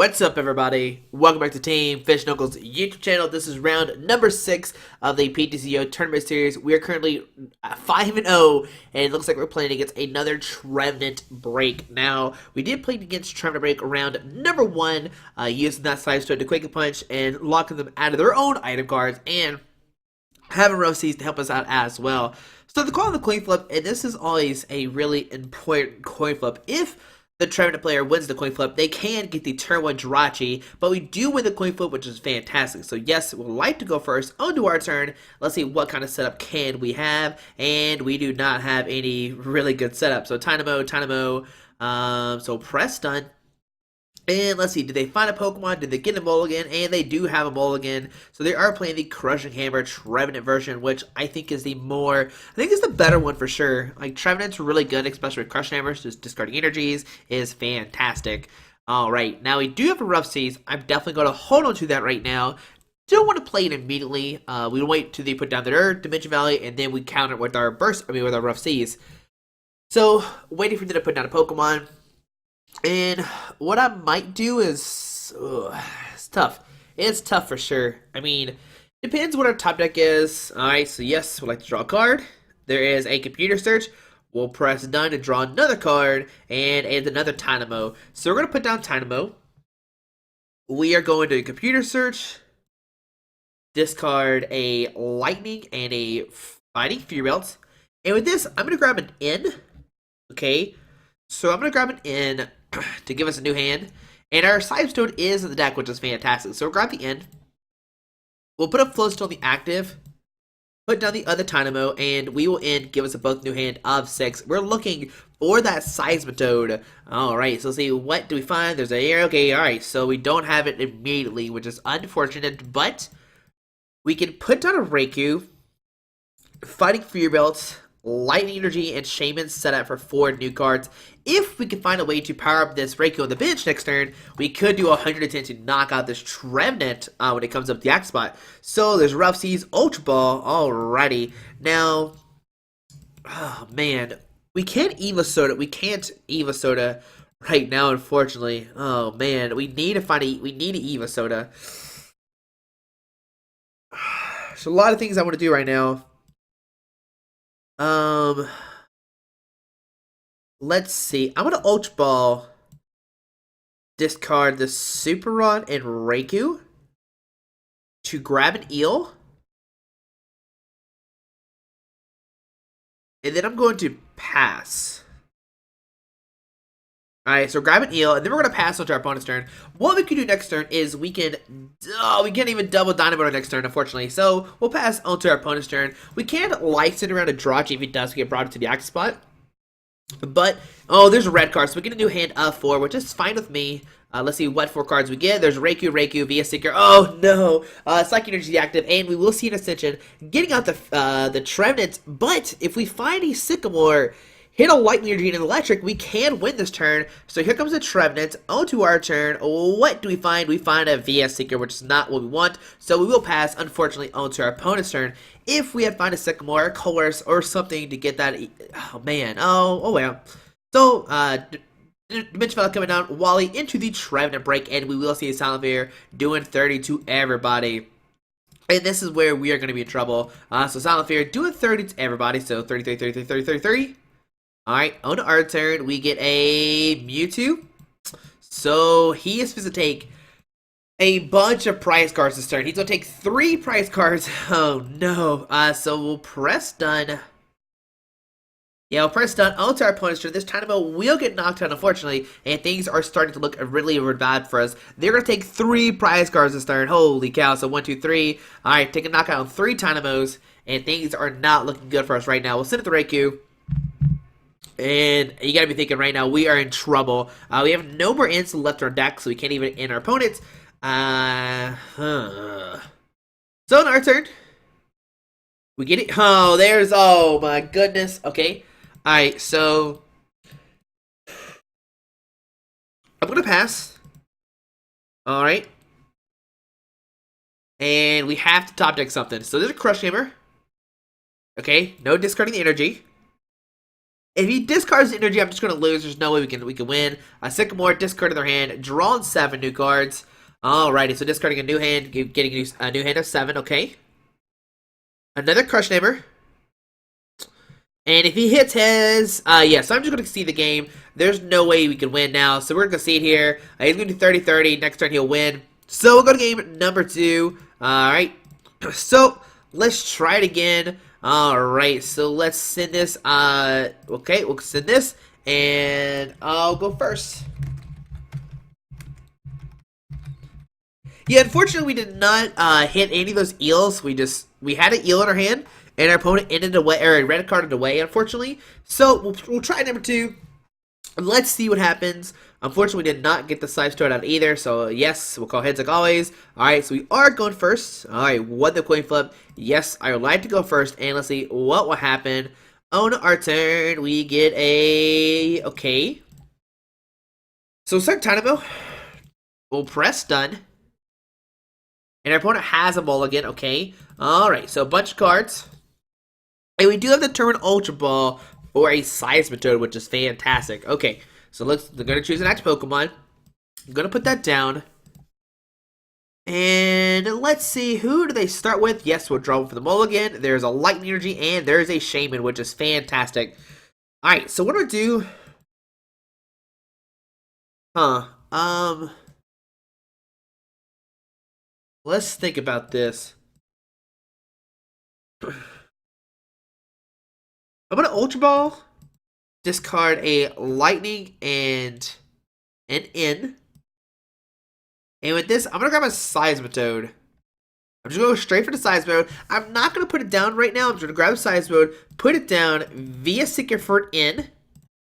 What's up, everybody? Welcome back to Team Fish Knuckles YouTube channel. This is round number 6 of the PTCGO tournament series. We are currently 5-0, and it looks like we're playing against another Trevenant break. Now, we did play against Trevenant break round number 1, using that side stone to Quake Punch and locking them out of their own item cards, and having rough seas to help us out as well. So the call on the coin flip, and this is always a really important coin flip. If the Trevenant player wins the coin flip, they can get the turn 1 Jirachi, but we do win the coin flip, which is fantastic. So yes, we'd like to go first onto our turn. Let's see what kind of setup can we have, and we do not have any really good setup. So Tynamo, so press done. And let's see, did they find a Pokemon? Did they get a Mulligan? And they do have a Mulligan. So they are playing the Crushing Hammer Trevenant version, which I think is the better one for sure. Like, Trevenant's really good, especially with Crushing Hammers. Just discarding energies is fantastic. Alright, now we do have a Rough Seas. I'm definitely going to hold on to that right now. Don't want to play it immediately. We wait till they put down their Dimension Valley, and then we counter with our with our Rough Seas. So, waiting for them to put down a Pokemon. And what I might do is, it's tough. It's tough for sure. I mean, depends what our top deck is. Alright, so yes, we'd like to draw a card. There is a computer search. We'll press done to draw another card, and another Tynamo. So we're going to put down Tynamo. We are going to computer search, discard a Lightning and a Fighting Fury Belt. And with this, I'm going to grab an N. Okay, so I'm going to grab an N to give us a new hand. And our Sidestone is in the deck, which is fantastic. So we'll grab the N. We'll put up Flowstone the active. Put down the other Tynamo, and we will end, give us a both new hand of 6. We're looking for that Seismitoad. Alright, so let's see, what do we find? There's a air. Okay, alright, so we don't have it immediately, which is unfortunate, but we can put down a Raikou, Fighting Fury Belt, Lightning Energy, and Shaman set up for 4 new cards. If we can find a way to power up this Raikou on the bench next turn, we could do 110 to knock out this Trevenant when it comes up the axe spot. So there's Rough Seas, Ultra Ball, alrighty. Now, oh man, we can't Eva Soda right now, unfortunately. Oh man, we need an Eva Soda. There's a lot of things I want to do right now. Let's see. I'm gonna Ultra Ball, discard the Super Rod and Raikou to grab an Eel, and then I'm going to pass. Alright, so grab an Eel, and then we're going to pass onto our opponent's turn. What we can do next turn is we can't even double Dynamo next turn, unfortunately. So we'll pass onto our opponent's turn. We can't light sit around a Jirachi if he does get brought into the active spot. But, there's a red card, so we get a new hand of 4, which is fine with me. Let's see what 4 cards we get. There's Raikou, VS Seeker. Oh no! Psychic Energy active, and we will see an Ascension getting out the Trevenant. But if we find a Sycamore, hit a Lightning Energy and an Electric, we can win this turn. So here comes the Trevenant onto our turn. What do we find? We find a VS Seeker, which is not what we want. So we will pass, unfortunately, onto our opponent's turn. If we had find a Sycamore, a Colors, or something to get that... Oh, man. Oh well. So, Dimension Valley coming down, Wally into the Trevenant break, and we will see a Silent Fear doing 30 to everybody. And this is where we are going to be in trouble. So Silent Fear doing 30 to everybody. So 33, 33, 30, 33. Alright, on our turn, we get a Mewtwo. So he is supposed to take a bunch of prize cards this turn. He's going to take 3 prize cards. Oh no. So we'll press done. Yeah, we'll press done onto our opponent's turn. This Tynamo will get knocked out, unfortunately, and things are starting to look really bad for us. They're going to take 3 prize cards this turn. Holy cow. So 1, 2, 3. Alright, take a knockout on 3 Tynamos, and things are not looking good for us right now. We'll send it to Raikou. And you gotta be thinking right now, we are in trouble. We have no more ends left in our deck, so we can't even end our opponents. So on our turn, we get it. Oh my goodness. Okay. Alright, so I'm gonna pass. Alright. And we have to top deck something. So there's a Crush Hammer. Okay, no discarding the energy. If he discards the energy, I'm just going to lose. There's no way we can win. Sycamore, discarded their hand, drawing 7 new cards. Alrighty, so discarding a new hand, getting a new hand of 7, okay. Another Crush Neighbor. And if he hits his, yeah, so I'm just going to concede the game. There's no way we can win now, so we're going to concede here. He's going to do 30-30. Next turn, he'll win. So we'll go to game number 2. Alright, so let's try it again. Alright, so let's send this, okay, we'll send this, and I'll go first. Yeah, unfortunately we did not, hit any of those eels. We had an eel in our hand, and our opponent ended away, or red carded away, unfortunately. So, we'll try number 2. Let's see what happens. Unfortunately, we did not get the side start out either, so yes, we'll call heads like always. Alright, so we are going first. Alright, what the coin flip? Yes, I would like to go first, and let's see what will happen. On our turn, we get a... okay. So, start Dynamo. We'll press done. And our opponent has a mulligan, okay. Alright, so a bunch of cards. And we do have the Trevenant Ultra Ball or a Seismitoad, which is fantastic. Okay, so they're going to choose an active Pokemon. I'm going to put that down. And let's see, who do they start with? Yes, we'll draw one for the mulligan. There's a Lightning Energy, and there's a Shaman, which is fantastic. Alright, so what do I do? Let's think about this. I'm going to Ultra Ball, discard a Lightning and an N. And with this, I'm going to grab a Seismitoad. I'm just going to go straight for the Seismitoad. I'm not going to put it down right now. I'm just going to grab the Seismitoad, put it down via Seeker for an N,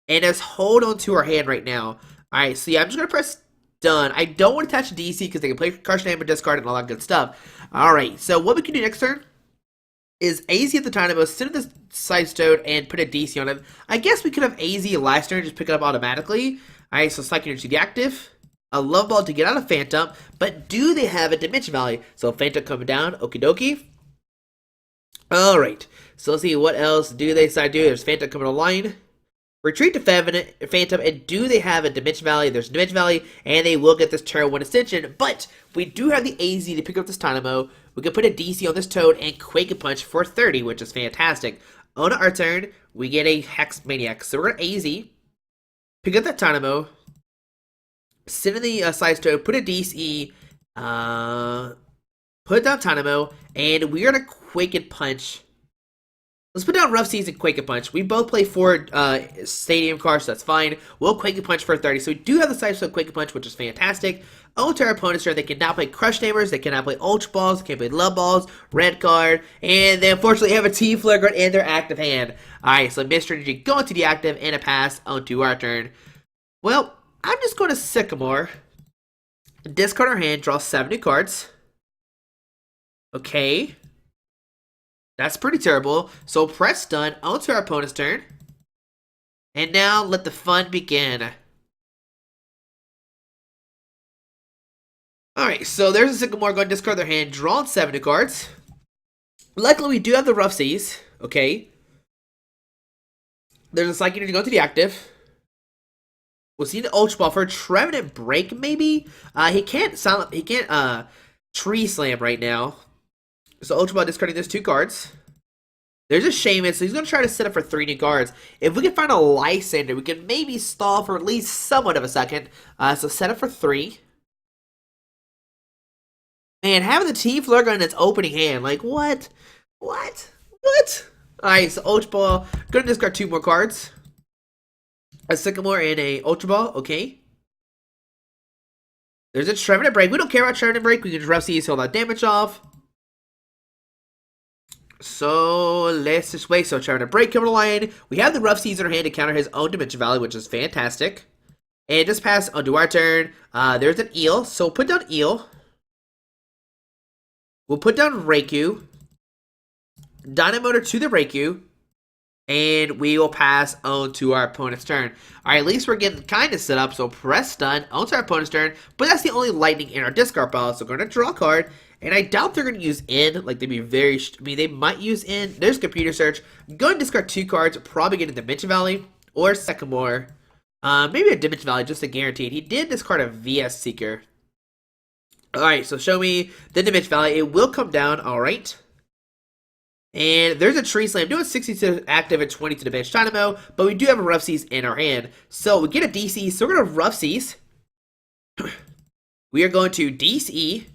and just hold on to our hand right now. Alright, so yeah, I'm just going to press done. I don't want to attach a DC because they can play Crush Name and discard and all that good stuff. Alright, so what we can do next turn is AZ at the Dynamo, send this Seismitoad and put a DC on it. I guess we could have AZ last turn, just pick it up automatically. Alright, so Psychic Energy active. A Love Ball to get out of Phantom, but do they have a Dimension Valley? So Phantom coming down, okie dokie. Alright, so let's see what else do they decide to do. There's Phantom coming online. Retreat to Phantom, and do they have a Dimension Valley? There's a Dimension Valley, and they will get this turn 1 extension, but we do have the AZ to pick up this Dynamo. We can put a DC on this Toad and Quake and Punch for 30, which is fantastic. On our turn, we get a Hex Maniac. So we're going to AZ, pick up that Dynamo, send in the Size Toad, put a DC, put down Dynamo, and we are going to Quake and Punch. Let's put down Rough Seas and Quake and Punch. We both play 4 Stadium cards, so that's fine. We'll Quake and Punch for 30. So we do have the Size Toad Quake and Punch, which is fantastic. To our opponent's turn, they can now play Crush Namers, they cannot play Ultra Balls, they can't play Love Balls, Red Card, and they unfortunately have a T-Flagrant in their active hand. Alright, so Mr. Energy going to the active and a pass onto our turn. Well, I'm just going to Sycamore, discard our hand, draw 7 new cards. Okay. That's pretty terrible. So press done onto our opponent's turn. And now let the fun begin. Alright, so there's a Sycamore going to discard their hand, draw 7 new cards. Luckily, we do have the Rough Seas. Okay. There's a Psychic Energy going to the active. We'll see the Ultra Ball for a Trevenant break, maybe? He can't Tree Slam right now. So Ultra Ball discarding those 2 cards. There's a Shaman, so he's going to try to set up for 3 new cards. If we can find a Lysander, we can maybe stall for at least somewhat of a second. So set up for 3. Man, having the T-Flurgon in its opening hand, like, what? What? Alright, so Ultra Ball, going to discard 2 more cards. A Sycamore and a Ultra Ball, okay. There's a Trevenant break. We don't care about Trevenant break, we can just Rough Seas, hold that damage off. So, let's just wait. So, Trevenant break coming to line. We have the Rough Seas in our hand to counter his own Dimension Valley, which is fantastic. And just pass onto our turn. There's an Eel. So, put down Eel. We'll put down Raikou. Dynamotor to the Raikou. And we will pass on to our opponent's turn. Alright, at least we're getting kind of set up. So, press done onto our opponent's turn. But that's the only lightning in our discard pile. So, we're going to draw a card. And I doubt they're going to use in. Like, they'd be very... I mean, they might use in. There's Computer Search. Go and discard 2 cards. Probably get a Dimension Valley or Sycamore. Maybe a Dimension Valley, just a guaranteed. He did discard a VS Seeker. Alright, so show me the Dimension Valley. It will come down, alright. And there's a Tree Slam. Doing 60 to active and 20 to the bench Dynamo, but we do have a Rough Seas in our hand. So we get a DC, so we're going to Rough Seas. We are going to DC,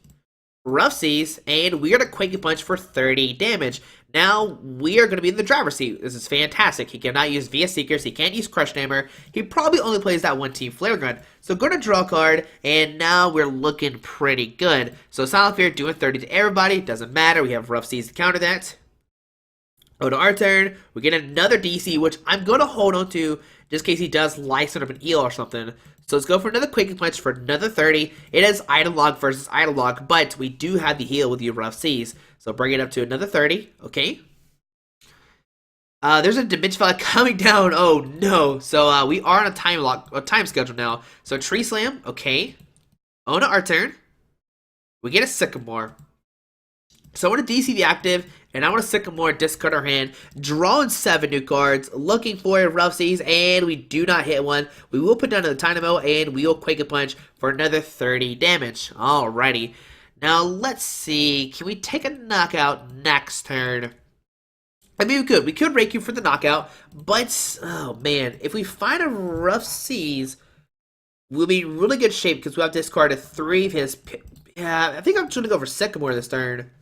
Rough Seas, and we are going to Quake Punch for 30 damage. Now, we are going to be in the driver's seat. This is fantastic. He cannot use VS Seekers. He can't use Crush Hammer. He probably only plays that one Team Flare Gun. So, going to draw a card, and now we're looking pretty good. So, Silent Fear doing 30 to everybody. Doesn't matter. We have Rough Seas to counter that. Go to our turn. We get another DC, which I'm going to hold on to just in case he does like set up an eel or something. So let's go for another Quaking Punch for another 30. It is Item Log versus Item Log, but we do have the heal with the Rough Seas. So bring it up to another 30. Okay. There's a Dimension Valley coming down. Oh no. So we are on a time schedule now. So Tree Slam. Okay. On our turn. We get a Sycamore. So I want to DC the active, and I want to Sycamore, discard our hand, drawing 7 new cards, looking for a Rough Seas, and we do not hit one. We will put down the Dynamo, and we will Quake Punch for another 30 damage. Alrighty. Now, let's see. Can we take a knockout next turn? I mean, we could. We could Raikou for the knockout, but, oh man, if we find a Rough Seas, we'll be in really good shape, because we'll have discarded 3 of his... Yeah, I think I'm trying to go for Sycamore this turn.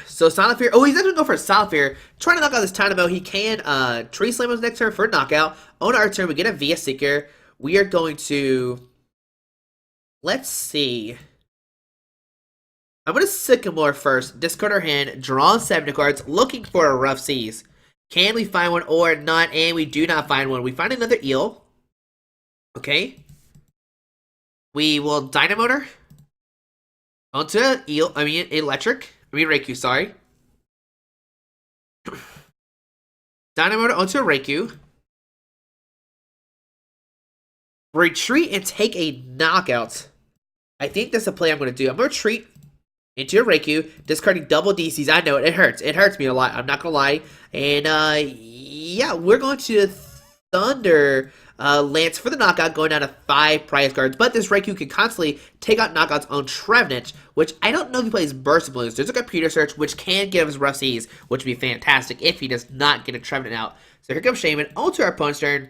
So Silent Fear, oh, he's not going to go for a Silent Fear. Trying to knock out this Dynamo. He can Tree Slam us next turn for a knockout. On our turn, we get a VS Seeker. We are going to, let's see. I'm going to Sycamore first. Discard our hand. Draw 7 cards. Looking for a Rough Seas. Can we find one or not? And we do not find one. We find another eel. Okay. We will Dynamotor onto Eelektrik. Raikou, sorry. Dynamo onto a Raikou. Retreat and take a knockout. I think that's the play I'm going to do. I'm going to retreat into a Raikou, discarding double DCs. I know it hurts. It hurts me a lot. I'm not going to lie. And, yeah, we're going to Thunder Lance for the knockout, going down to 5 prize cards. But this Raikou can constantly take out knockouts on Trevenant, which I don't know if he plays Burst Balloons. There's a Computer Search, which can give us Rough Seas, which would be fantastic if he does not get a Trevenant out. So here comes Shaman, onto our opponent's turn.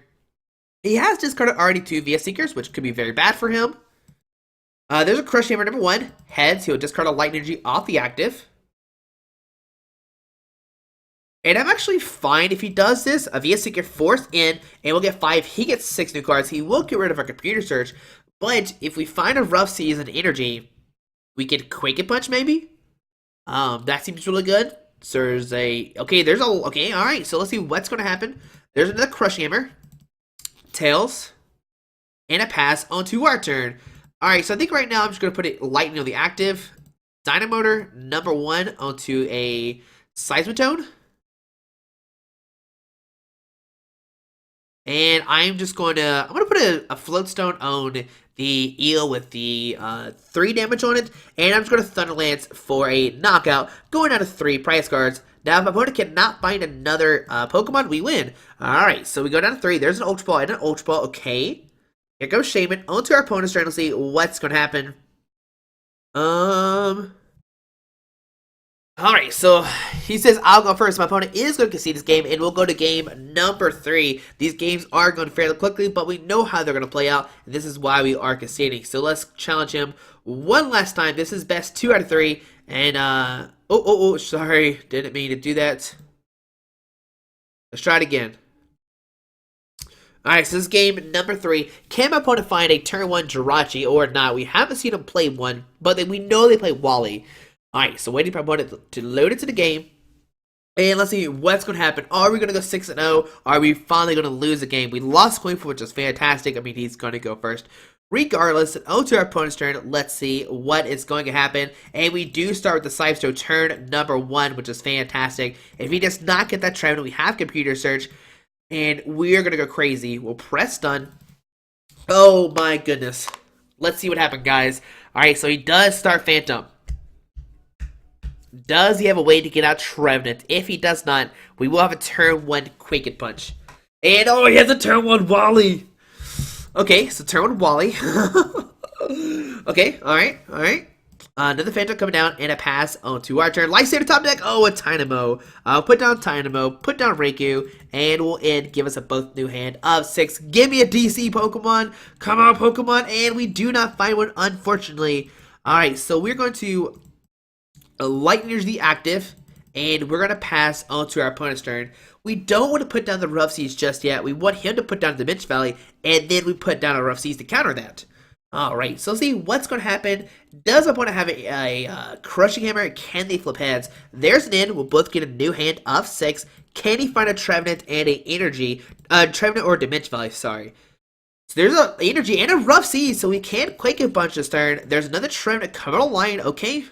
He has discarded already 2 VS Seekers, which could be very bad for him. There's a Crush Hammer number 1. Heads, he'll discard a Light Energy off the active. And I'm actually fine if he does this. A VS Seeker forced in, and we'll get 5. He gets 6 new cards. He will get rid of our Computer Search. But if we find a Rough Seas and Energy, we could Quake Punch maybe. That seems really good. So there's a... Okay, there's a... Okay, alright. So let's see what's going to happen. There's another Crush Hammer. Tails. And a pass onto our turn. Alright, so I think right now I'm just going to put it Lightning on the active. Dynamotor number 1 onto a Seismotone. And I'm just going to, I'm going to put a Floatstone on the eel with the 3 damage on it. And I'm just going to Thunder Lance for a knockout, going out of 3 prize cards. Now, if my opponent cannot find another Pokemon, we win. Alright, so we go down to 3. There's an Ultra Ball and an Ultra Ball. Okay. Here goes Shaman onto our opponent's turn to see what's going to happen. Alright, so he says I'll go first. My opponent is going to concede this game, and we'll go to game number 3. These games are going fairly quickly, but we know how they're going to play out, and this is why we are conceding. So let's challenge him one last time. This is best 2 out of 3, and, sorry, didn't mean to do that. Let's try it again. Alright, so this is game number 3. Can my opponent find a turn 1 Jirachi or not? We haven't seen him play one, but we know they play Wally. Alright, so waiting for my opponent to load into the game. And let's see what's going to happen. Are we going to go 6-0? Are we finally going to lose the game? We lost coin flip, which is fantastic. I mean, he's going to go first. Regardless, onto our opponent's turn. Let's see what is going to happen. And we do start with the Sidestone turn number 1, which is fantastic. If he does not get that Trevenant, we have Computer Search. And we're going to go crazy. We'll press done. Oh my goodness. Let's see what happened, guys. Alright, so he does start Phantom. Does he have a way to get out Trevenant? If he does not, we will have a turn 1 Quicken Punch. And oh, he has a turn 1 Wally! Okay, so turn 1 Wally. Okay, alright. Another Phantom coming down, and a pass onto our turn. Lifesaver top deck. Oh, a Tynamo. Put down Tynamo, put down Raikou, and we'll end. Give us a both new hand of 6. Give me a DC Pokemon. Come on, Pokemon. And we do not find one, unfortunately. Alright, so we're going to Lightning Energy active, and we're going to pass onto our opponent's turn. We don't want to put down the Rough Seas just yet. We want him to put down the Dimension Valley, and then we put down a Rough Seas to counter that. Alright, so see what's going to happen. Does our opponent have a Crushing Hammer? Can they flip heads? There's an end. We'll both get a new hand of 6. Can he find a Trevenant and a Energy? Trevenant or Dimension Valley, sorry. So there's a Energy and a Rough Seas, so we can't Quicken Punch this turn. There's another Trevenant coming online, okay.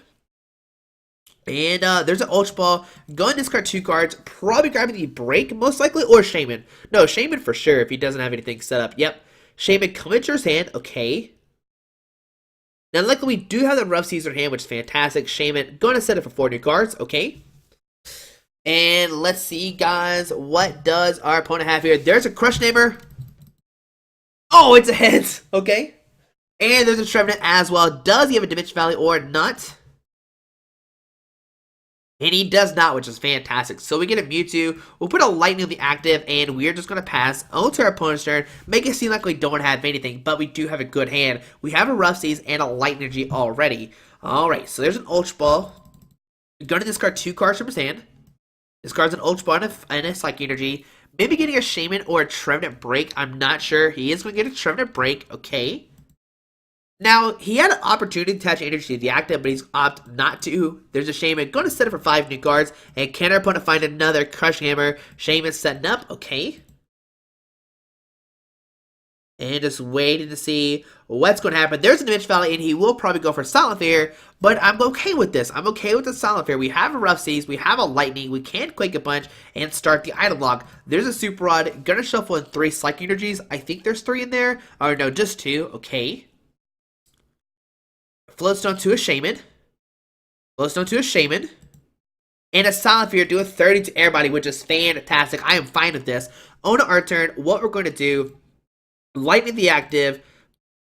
And there's an Ultra Ball. Go and discard 2 cards. Probably grabbing the Break, most likely, or Shaman. No, Shaman for sure if he doesn't have anything set up. Yep. Shaman coming into his hand, okay. Now, luckily, we do have the Rough Seas in hand, which is fantastic. Shaman, going to set it for 4 new cards. Okay. And let's see, guys. What does our opponent have here? There's a Crush Hammer. Oh, it's a heads. Okay. And there's a Trevenant as well. Does he have a Dimension Valley or not? And he does not, which is fantastic. So we get a Mewtwo. We'll put a Lightning on the active, and we're just going to pass onto our opponent's turn. Make it seem like we don't have anything, but we do have a good hand. We have a Rough Seas and a Lightning Energy already. Alright, so there's an Ultra Ball. We're going to discard 2 cards from his hand. Discards an Ultra Ball and a Psychic Energy. Maybe getting a Shaman or a Trevenant Break. I'm not sure. He is going to get a Trevenant Break. Okay. Now, he had an opportunity to attach energy to the active, but he's opted not to. There's a Shaman. Going to set it for 5 new cards. And can our opponent find another Crush Hammer? Shaman setting up. Okay. And just waiting to see what's going to happen. There's a Dimension Valley, and he will probably go for Silent Fear. But I'm okay with this. I'm okay with the Silent Fear. We have a Rough Seas. We have a Lightning. We can Quicken Punch and start the item lock. There's a Super Rod. Gonna shuffle in 3 Psychic Energies. I think there's 3 in there. Or no, just 2. Okay. Floatstone to a Shaman. Floatstone to a Shaman. And a Silent Fear, do a 30 to everybody, which is fantastic. I am fine with this. On our turn, what we're going to do, Lightning the active,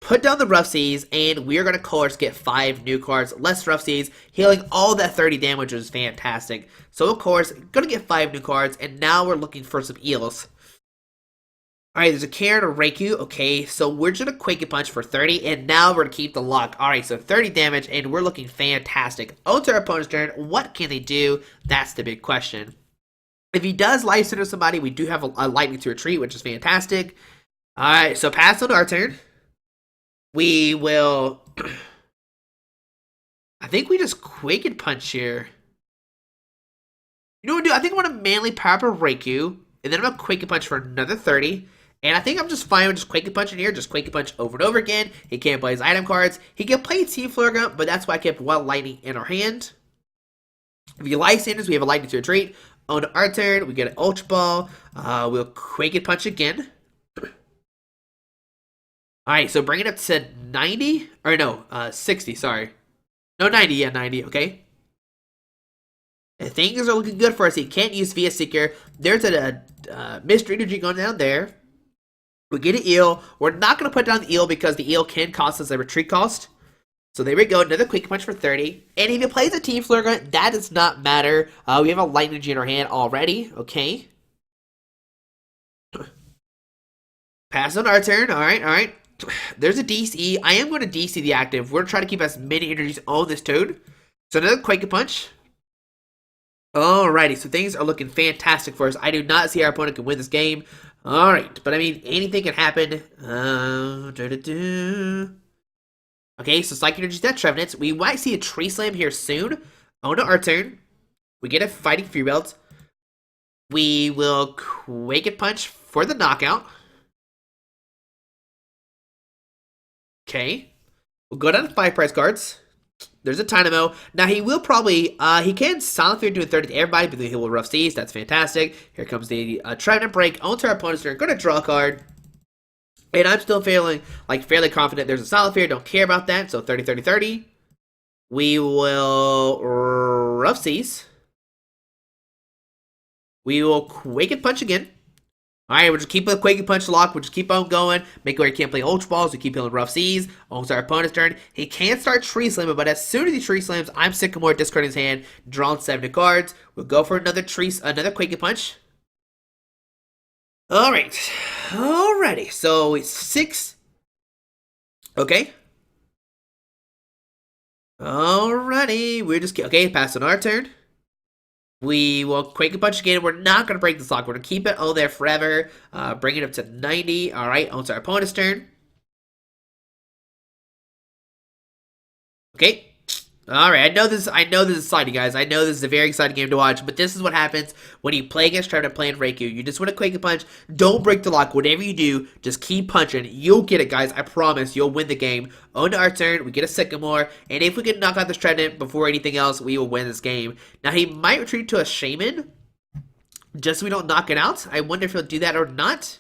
put down the Rough Seas, and we are going to, of course, get 5 new cards. Less Rough Seas, healing all that 30 damage, which is fantastic. So, of course, going to get 5 new cards, and now we're looking for some Eels. Alright, there's a Karen or Raikou. Okay, so we're just going to Quicken Punch for 30, and now we're going to keep the lock. Alright, so 30 damage, and we're looking fantastic. On to our opponent's turn. What can they do? That's the big question. If he does Life Center somebody, we do have a Lightning to retreat, which is fantastic. Alright, so pass on to our turn. We will... I think we just Quicken Punch here. You know what we'll do? I think I'm going to mainly power up a Raikou, and then I'm going to Quicken Punch for another 30. And I think I'm just fine with just Quicken Punch in here. Just Quicken Punch over and over again. He can't play his item cards. He can play Team Flare Gun, but that's why I kept one Lightning in our hand. If you Life Sanders, we have a Lightning to retreat. On our turn, we get an Ultra Ball. We'll Quicken Punch again. Alright, so bring it up to 90. Or no, 60, sorry. No, 90, yeah, 90, okay. And things are looking good for us. He can't use Via Seeker. There's a Mystery Energy going down there. We get an Eel. We're not going to put down the Eel because the Eel can cost us a retreat cost. So there we go. Another Quick Punch for 30. And if he plays a Team Flare Gun, that does not matter. We have a Lightning Energy in our hand already. Okay. Pass on our turn. Alright. There's a DC. I am going to DC the active. We're going to try to keep as many energies on this toad. So another Quick Punch. Alrighty, so things are looking fantastic for us. I do not see our opponent can win this game. Alright, but I mean, anything can happen. Okay, so Psychic Energy's that Trevenant. We might see a Tree Slam here soon. On to our turn. We get a Fighting Fury Belt. We will Quicken Punch for the knockout. Okay. We'll go down to 5 prize cards. There's a Dynamo. Now, he will probably, he can Silent Fear do a 30 to everybody, but then he will Rough Seas. That's fantastic. Here comes the Trevenant Break onto our opponent's turn. Going to draw a card. And I'm still feeling, like, fairly confident there's a Silent Fear. Don't care about that. So, 30, 30, 30. We will Rough Seas. We will Quake and Punch again. Alright, we'll just keep the Quake and Punch lock. We'll just keep on going. Make it where he can't play Ultra Balls. We keep healing Rough Seas. Almost our opponent's turn. He can't start Tree Slamming, but as soon as he Tree Slams, I'm Sycamore, discarding his hand, drawing 7 cards. We'll go for another Quake and Punch. Alright. Alrighty. So it's 6. Okay. Alrighty. We're just... Okay, passing our turn. We will Quake and Punch again. We're not going to break this lock. We're going to keep it on there forever. Bring it up to 90. Alright, on to our opponent's turn. Okay. Alright, I know this is exciting, guys. I know this is a very exciting game to watch, but this is what happens when you play against Trevenant playing Raikou. You just want to Quake and Punch. Don't break the lock. Whatever you do, just keep punching. You'll get it, guys. I promise. You'll win the game. On to our turn, we get a Sycamore, and if we can knock out this Trevenant before anything else, we will win this game. Now, he might retreat to a Shaman, just so we don't knock it out. I wonder if he'll do that or not.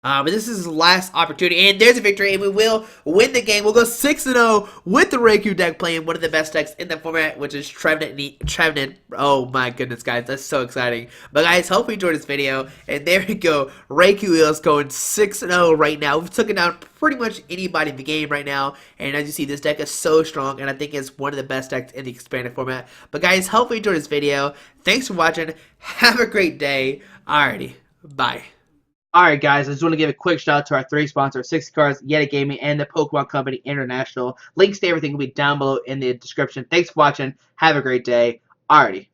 But this is his last opportunity, and there's a victory, and we will win the game. We'll go 6-0 with the Raikou deck, playing one of the best decks in the format, which is Trevenant. Oh my goodness, guys, that's so exciting. But guys, hope you enjoyed this video, and there we go. Raikou is going 6-0 right now. We've taken down pretty much anybody in the game right now, and as you see, this deck is so strong, and I think it's one of the best decks in the expanded format. But guys, hope you enjoyed this video. Thanks for watching. Have a great day. Alrighty, bye. Alright guys, I just want to give a quick shout out to our 3 sponsors, 60 Cards, Yeti Gaming, and the Pokemon Company International. Links to everything will be down below in the description. Thanks for watching. Have a great day. Alrighty.